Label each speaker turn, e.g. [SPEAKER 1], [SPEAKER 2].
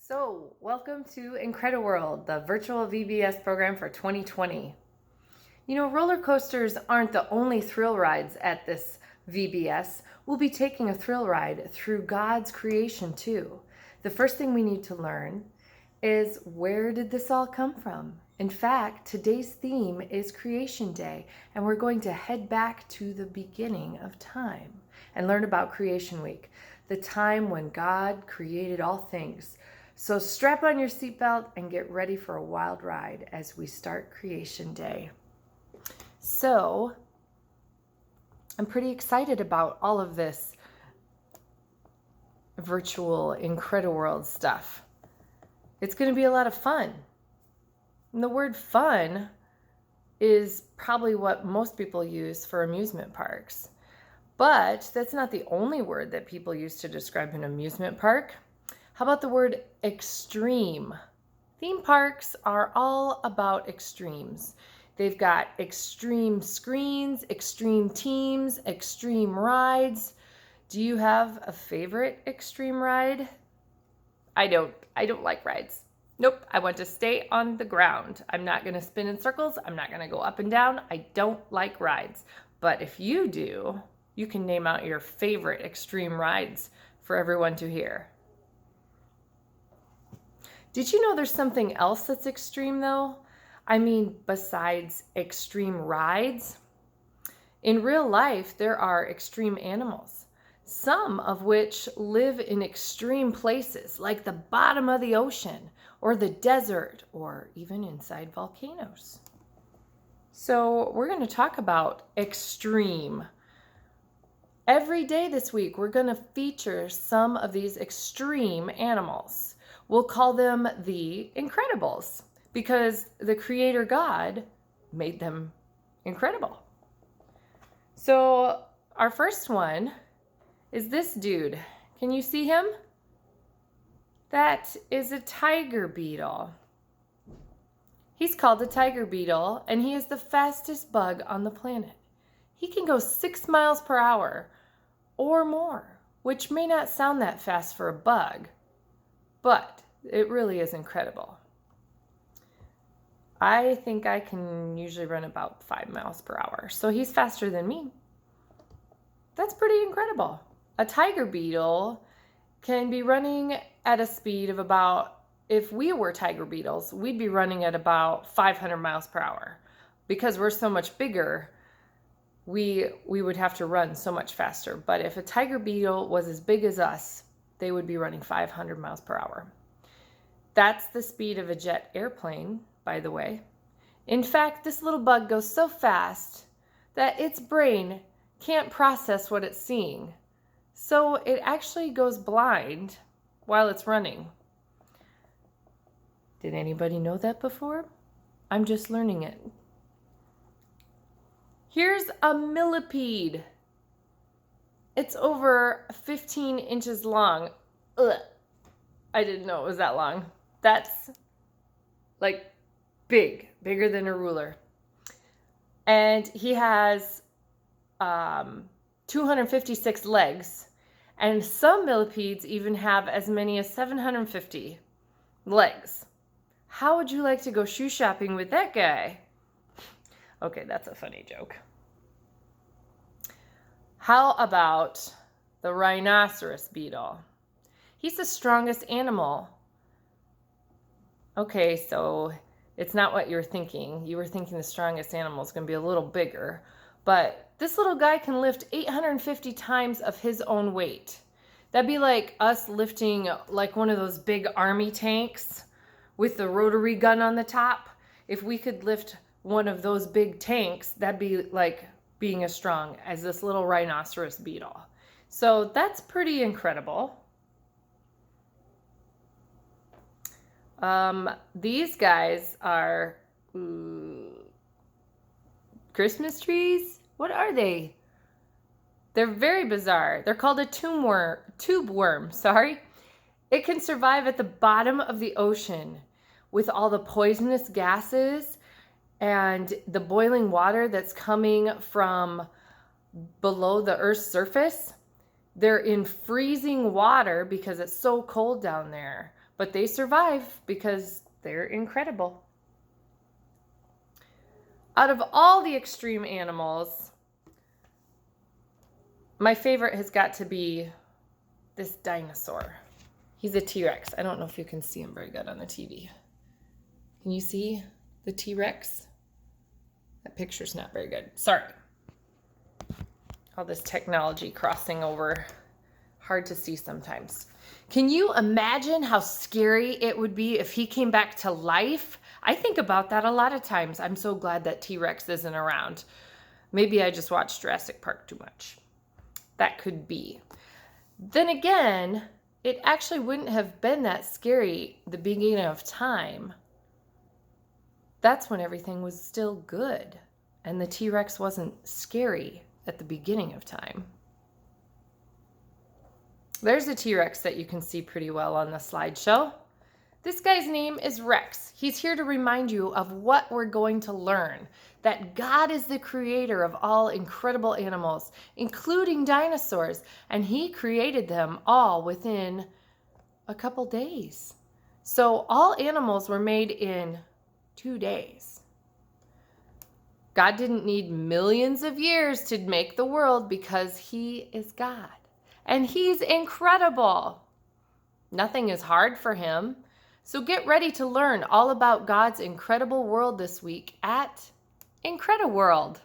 [SPEAKER 1] So, welcome to Incrediworld, the virtual VBS program for 2020. You know, roller coasters aren't the only thrill rides at this VBS. We'll be taking a thrill ride through God's creation too. The first thing we need to learn is, where did this all come from? In fact, today's theme is Creation Day, and we're going to head back to the beginning of time and learn about Creation Week, the time when God created all things. So strap on your seatbelt and get ready for a wild ride as we start Creation Day. So, I'm pretty excited about all of this virtual Incrediworld stuff. It's going to be a lot of fun. And the word fun is probably what most people use for amusement parks. But that's not the only word that people use to describe an amusement park. How about the word extreme? Theme parks are all about extremes. They've got extreme screens, extreme teams, extreme rides. Do you have a favorite extreme ride? I don't like rides. Nope, I want to stay on the ground. I'm not going to spin in circles. I'm not going to go up and down. I don't like rides. But if you do, you can name out your favorite extreme rides for everyone to hear. Did you know there's something else that's extreme though? I mean, besides extreme rides? In real life, there are extreme animals, some of which live in extreme places like the bottom of the ocean or the desert or even inside volcanoes. So we're going to talk about extreme. Every day this week, we're going to feature some of these extreme animals. We'll call them the Incredibles because the Creator God made them incredible. So our first one is this dude. Can you see him? That is a tiger beetle. He's called a tiger beetle, and he is the fastest bug on the planet. He can go 6 miles per hour or more, which may not sound that fast for a bug, but it really is incredible. I think I can usually run about 5 miles per hour, so he's faster than me. That's pretty incredible. A tiger beetle can be running at a speed of about, if we were tiger beetles, we'd be running at about 500 miles per hour. Because we're so much bigger, we would have to run so much faster. But if a tiger beetle was as big as us, they would be running 500 miles per hour. That's the speed of a jet airplane, by the way. In fact, this little bug goes so fast that its brain can't process what it's seeing. So it actually goes blind while it's running. Did anybody know that before? I'm just learning it. Here's a millipede. It's over 15 inches long. Ugh. I didn't know it was that long. That's like bigger than a ruler. And he has 256 legs. And some millipedes even have as many as 750 legs. How would you like to go shoe shopping with that guy? Okay, that's a funny joke. How about the rhinoceros beetle? He's the strongest animal. Okay, so it's not what you were thinking. You were thinking the strongest animal is going to be a little bigger. But this little guy can lift 850 times of his own weight. That'd be like us lifting like one of those big army tanks with the rotary gun on the top. If we could lift one of those big tanks, that'd be like being as strong as this little rhinoceros beetle. So that's pretty incredible. These guys are Christmas trees? What are they? They're very bizarre. They're called a tube worm. It can survive at the bottom of the ocean with all the poisonous gases and the boiling water that's coming from below the Earth's surface. They're in freezing water because it's so cold down there. but they survive because they're incredible. Out of all the extreme animals, my favorite has got to be this dinosaur. He's a T-Rex. I don't know if you can see him very good on the TV. Can you see the T-Rex? That picture's not very good. Sorry. All this technology crossing over. Hard to see sometimes. Can you imagine how scary it would be if he came back to life? I think about that a lot of times. I'm so glad that T-Rex isn't around. Maybe I just watched Jurassic Park too much. That could be. Then again, it actually wouldn't have been that scary the beginning of time. That's when everything was still good, and the T-Rex wasn't scary at the beginning of time. There's a T-Rex that you can see pretty well on the slideshow. This guy's name is Rex. He's here to remind you of what we're going to learn, that God is the creator of all incredible animals, including dinosaurs, and he created them all within a couple days. So all animals were made in 2 days. God didn't need millions of years to make the world because he is God. And he's incredible. Nothing is hard for him. So get ready to learn all about God's incredible world this week at Incrediworld.